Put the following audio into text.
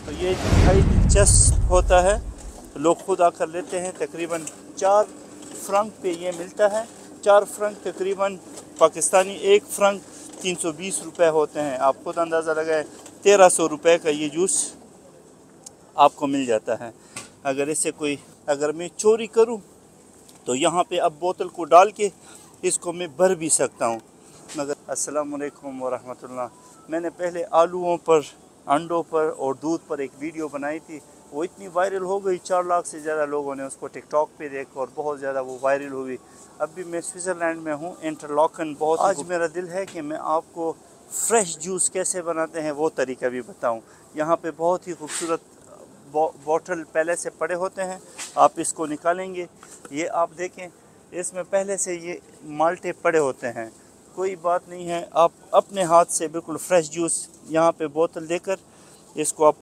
तो ये इंतहाई दिलचस्प होता है, लोग खुद आकर लेते हैं। तकरीबन 4 फ्रंक पे ये मिलता है। 4 फ्रंक तकरीबन पाकिस्तानी 1 फ्रंक 320 रुपये होते हैं। आप खुद अंदाज़ा लगाएं, 1300 रुपये का ये जूस आपको मिल जाता है। अगर मैं चोरी करूं तो यहाँ पे अब बोतल को डाल के इसको मैं भर भी सकता हूँ। मगर अस्सलाम वालेकुम वरहमतुल्लाह। मैंने पहले आलूओं पर, अंडों पर और दूध पर एक वीडियो बनाई थी। वो इतनी वायरल हो गई, 4 लाख से ज़्यादा लोगों ने उसको टिकटॉक पे देखा और बहुत ज़्यादा वो वायरल हुई। अब भी मैं स्विट्ज़रलैंड में हूँ, इंटरलॉकन। आज मेरा दिल है कि मैं आपको फ्रेश जूस कैसे बनाते हैं वो तरीका भी बताऊँ। यहाँ पे बहुत ही खूबसूरत बॉटल पहले से पड़े होते हैं, आप इसको निकालेंगे। ये आप देखें, इसमें पहले से ये माल्टे पड़े होते हैं। कोई बात नहीं है, आप अपने हाथ से बिल्कुल फ्रेश जूस यहाँ पे बोतल देकर इसको आप